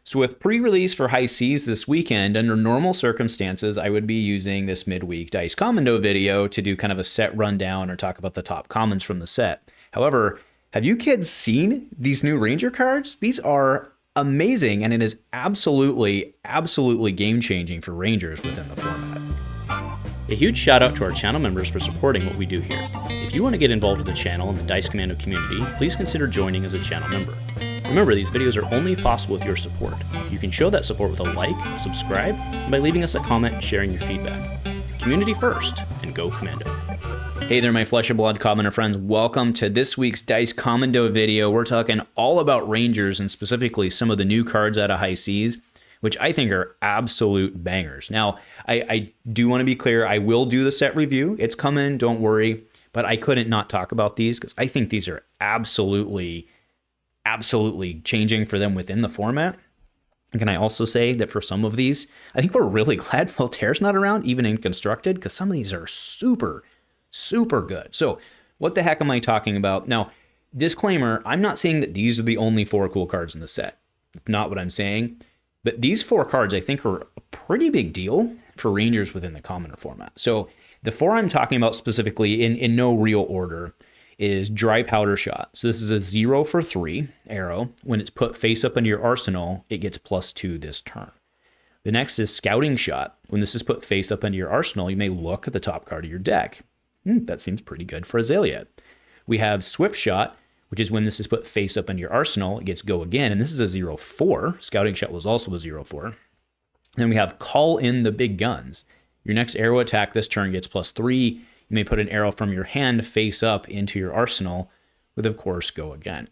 So with pre-release for High Seas this weekend, under normal circumstances, I would be using this midweek Dice Commando video to do kind of a set rundown or talk about the top commons from the set. However, have you kids seen these new Ranger cards? These are amazing, and it is absolutely game-changing for Rangers within the format. A huge shout out to our channel members for supporting what we do here. If you want to get involved with the channel and the Dice Commando community, please consider joining as a channel member. Remember, these videos are only possible with your support. You can show that support with a like, subscribe, and by leaving us a comment and sharing your feedback. Community first, and go Commando. Hey there, my flesh and blood commoner friends. Welcome to this week's Dice Commando video. We're talking all about Rangers and specifically some of the new cards out of High Seas, which I think are absolute bangers. Now, I do want to be clear. I will do the set review. It's coming, don't worry. But I couldn't not talk about these because I think these are absolutely changing for them within the format. And can I also say that for some of these, I think we're really glad Voltaire's not around, even in Constructed, because some of these are super good. So what the heck am I talking about? Now, disclaimer, I'm not saying that these are the only 4 cool cards in the set. That's not what I'm saying. But these 4 cards, I think, are a pretty big deal for Rangers within the commoner format. So the 4 I'm talking about specifically in no real order is Dry Powder Shot. So this is a 0 for 3 arrow. When it's put face up into your arsenal, it gets +2 this turn. The next is Scouting Shot. When this is put face up into your arsenal, you may look at the top card of your deck. That seems pretty good for Azalea. We have Swift Shot, which is when this is put face up into your arsenal, it gets Go Again, and this is a 0-4. Scouting Shot was also a 0-4. Then we have Call in the Big Guns. Your next arrow attack this turn gets +3. You may put an arrow from your hand face up into your arsenal with, of course, Go Again.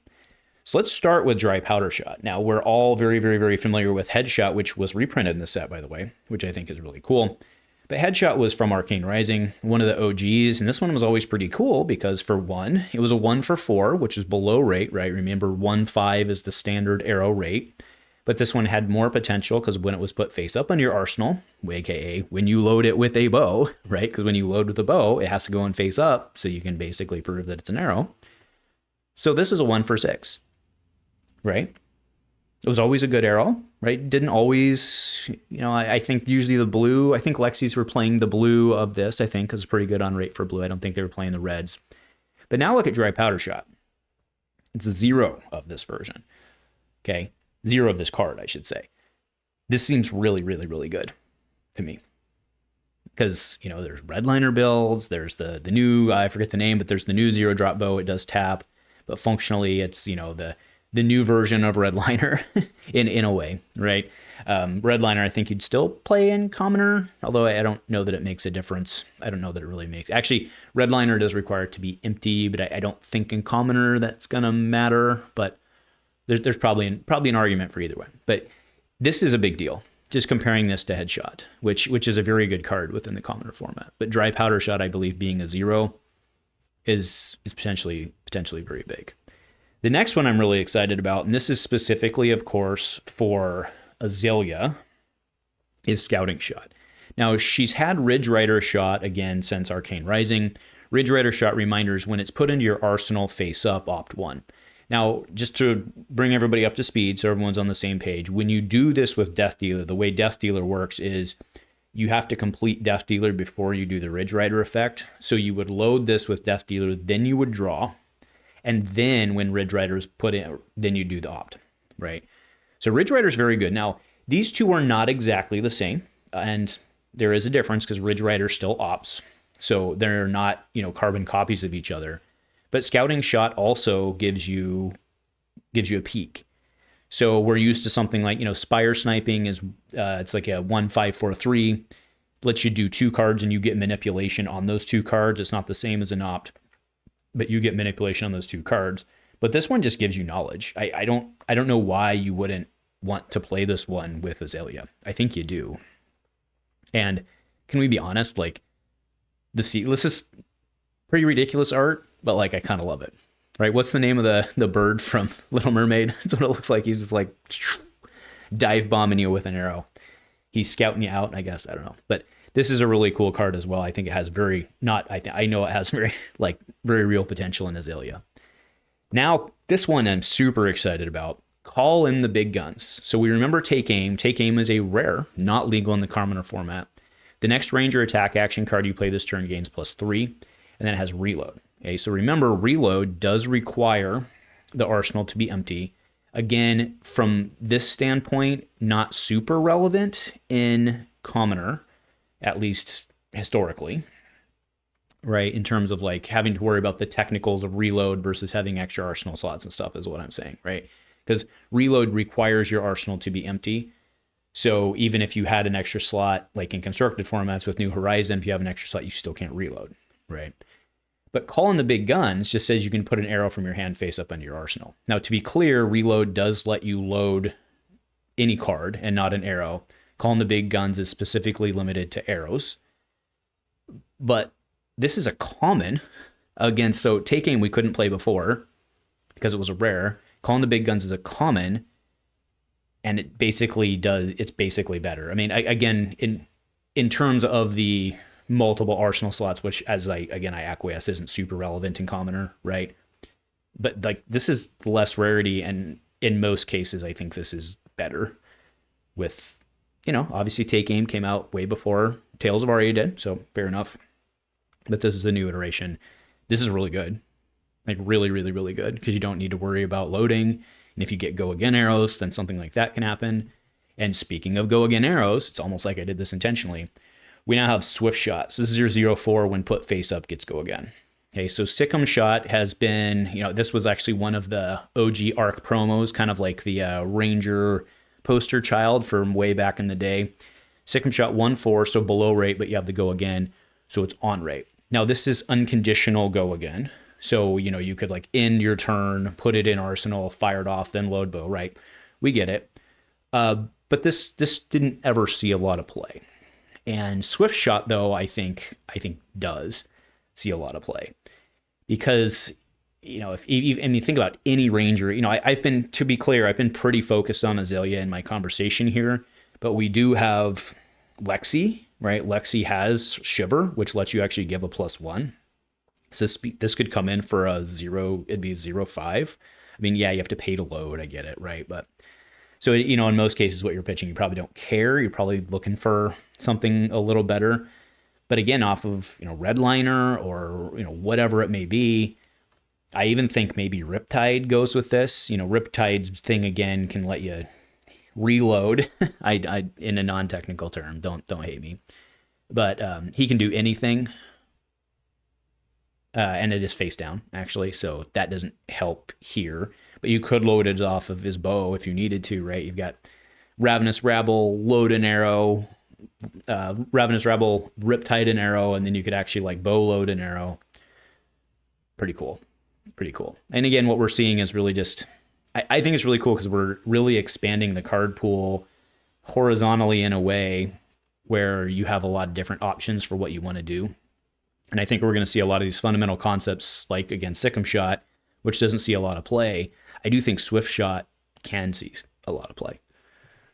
So let's start with Dry Powder Shot. Now, we're all very familiar with Headshot, which was reprinted in the set, by the way, which I think is really cool. But Headshot was from Arcane Rising, one of the OGs, and this one was always pretty cool because for 1, it was a 1 for 4, which is below rate, right? Remember, 1-5 is the standard arrow rate. But this one had more potential because when it was put face up on your arsenal, aka when you load it with a bow, right? Because when you load with a bow, it has to go in face up, so you can basically prove that it's an arrow. So this is a 1 for 6, right? It was always a good arrow, right? Didn't always, I think usually the blue, I think Lexi's were playing the blue of this, I think, because it's pretty good on rate for blue. I don't think they were playing the reds. But now look at Dry Powder Shot. It's a 0 of this version, okay? 0 of this card, I should say. This seems really good to me. Because, there's Redliner builds, there's the new, I forget the name, but there's the new 0-drop bow. It does tap, but functionally it's, the new version of Redliner in a way, right? Redliner, I think you'd still play in Commoner, although I don't know that it makes a difference. I don't know that it really makes... Actually, Redliner does require it to be empty, but I don't think in Commoner that's going to matter, but there's probably an argument for either way. But this is a big deal, just comparing this to Headshot, which is a very good card within the Commoner format. But Dry Powder Shot, I believe, being a 0 is potentially very big. The next one I'm really excited about, and this is specifically, of course, for Azalea, is Scouting Shot. Now, she's had Ridge Rider Shot, again, since Arcane Rising. Ridge Rider Shot reminders when it's put into your arsenal face up, opt 1. Now, just to bring everybody up to speed so everyone's on the same page, when you do this with Death Dealer, the way Death Dealer works is you have to complete Death Dealer before you do the Ridge Rider effect. So you would load this with Death Dealer, then you would draw. And then when Ridge Rider is put in, then you do the opt, right? So Ridge Rider is very good. Now, these two are not exactly the same, and there is a difference because Ridge Rider still opts. So they're not, carbon copies of each other. But Scouting Shot also gives you a peek. So we're used to something like, Spire Sniping is, it's like a 1-5-4-3, lets you do 2 cards and you get manipulation on those 2 cards. It's not the same as an opt, but you get manipulation on those 2 cards. But this one just gives you knowledge. I don't know why you wouldn't want to play this one with Azalea. I think you do. And can we be honest? This is pretty ridiculous art, but I kind of love it. Right? What's the name of the bird from Little Mermaid? That's what it looks like. He's just dive bombing you with an arrow. He's scouting you out, I guess. I don't know. But this is a really cool card as well. I think it has I know it has very real potential in Azalea. Now, this one I'm super excited about. call in the big guns. So we remember Take Aim. Take Aim is a rare, not legal in the commoner format. The next ranger attack action card you play this turn gains +3, and then it has reload. Okay, so remember, reload does require the arsenal to be empty. Again, from this standpoint, not super relevant in commoner, at least historically, right? In terms of like having to worry about the technicals of reload versus having extra arsenal slots and stuff is what I'm saying, right? Because reload requires your arsenal to be empty. So even if you had an extra slot, like in constructed formats with New Horizon, if you have an extra slot, you still can't reload, right? But calling the big guns just says you can put an arrow from your hand face up into your arsenal. Now, to be clear, reload does let you load any card and not an arrow. Calling the big guns is specifically limited to arrows. But this is a common against, so Take Aim we couldn't play before because it was a rare. Calling the big guns is a common, and it basically does, it's basically better. I mean, again, in terms of the multiple arsenal slots, which I acquiesce isn't super relevant in commoner, right? But like this is less rarity, and in most cases I think this is better. With, obviously Take Aim came out way before Tales of Aria did, so fair enough. But this is the new iteration. This is really good. Like really, really, really good, because you don't need to worry about loading. And if you get go again arrows, then something like that can happen. And speaking of go again arrows, it's almost like I did this intentionally. We now have Swift Shot. So this is your 0/4 when put face up gets go again. Okay, so Sick'em Shot has been, this was actually one of the OG Arc promos, kind of like the Ranger poster child from way back in the day. Sick'em Shot 1/4, so below rate, but you have the go again, so it's on rate. Now this is unconditional go again. So, you could like end your turn, put it in arsenal, fire it off, then load bow, right? We get it. But this didn't ever see a lot of play. And Swift Shot, though, I think does see a lot of play, because if you think about any ranger, I've been, to be clear, I've been pretty focused on Azalea in my conversation here, but we do have Lexi, right? Lexi has Shiver, which lets you actually give a +1. So this could come in for a 0. It'd be 0/5. I mean, yeah, you have to pay to load. I get it, right? But so, in most cases, what you're pitching, you probably don't care. You're probably looking for something a little better. But again, off of, Redliner or, whatever it may be, I even think maybe Riptide goes with this. Riptide's thing, again, can let you reload. I in a non-technical term, don't hate me. But he can do anything. And it is face down, actually, so that doesn't help here. But you could load it off of his bow if you needed to, right? You've got Ravenous Rabble, load an arrow, Ravenous Rabble, Riptide an arrow, and then you could actually like bow load an arrow. Pretty cool. And again, what we're seeing is really just, I think it's really cool because we're really expanding the card pool horizontally in a way where you have a lot of different options for what you want to do. And I think we're going to see a lot of these fundamental concepts, like, again, Sick'em Shot, which doesn't see a lot of play. I do think Swift Shot can see a lot of play.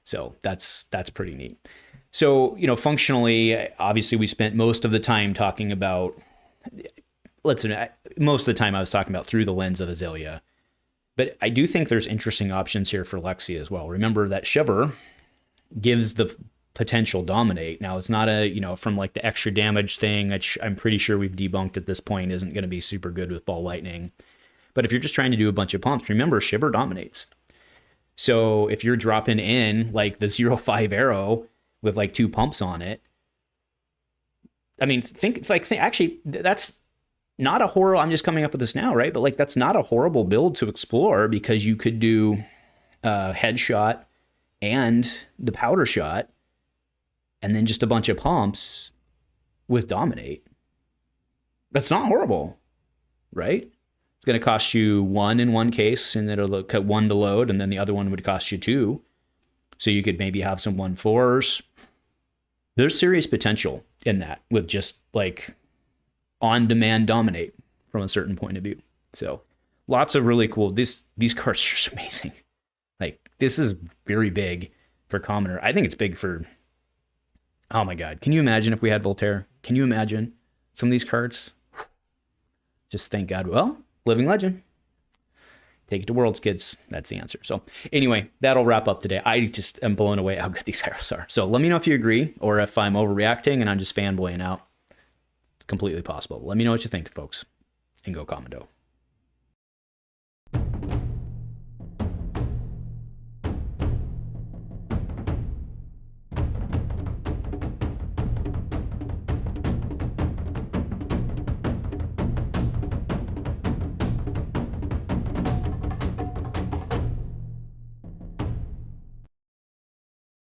So that's pretty neat. So, functionally, obviously, we spent most of the time talking about, most of the time I was talking about through the lens of Azalea. But I do think there's interesting options here for Lexi as well. Remember that Shiver gives the potential dominate. Now, it's not from like the extra damage thing, which I'm pretty sure we've debunked at this point isn't going to be super good with Ball Lightning. But if you're just trying to do a bunch of pumps, remember, Shiver dominates. So if you're dropping in like the 0/5 arrow with like 2 pumps on it, I mean, actually, that's not a horrible, I'm just coming up with this now, right? But like, that's not a horrible build to explore, because you could do headshot and the powder shot, and then just a bunch of pumps with dominate. That's not horrible, right? It's going to cost you 1 in one case, and it'll cut 1 to load, and then the other one would cost you 2. So you could maybe have some 1/4s. There's serious potential in that with just like on-demand dominate from a certain point of view. So lots of really cool, these cards are just amazing. Like, this is very big for commoner. I think it's big for, oh my God. Can you imagine if we had Voltaire? Can you imagine some of these cards? Just thank God. Well, living legend. Take it to Worlds, kids. That's the answer. So anyway, that'll wrap up today. I just am blown away how good these heroes are. So let me know if you agree or if I'm overreacting and I'm just fanboying out. It's completely possible. Let me know what you think, folks, and go Commando.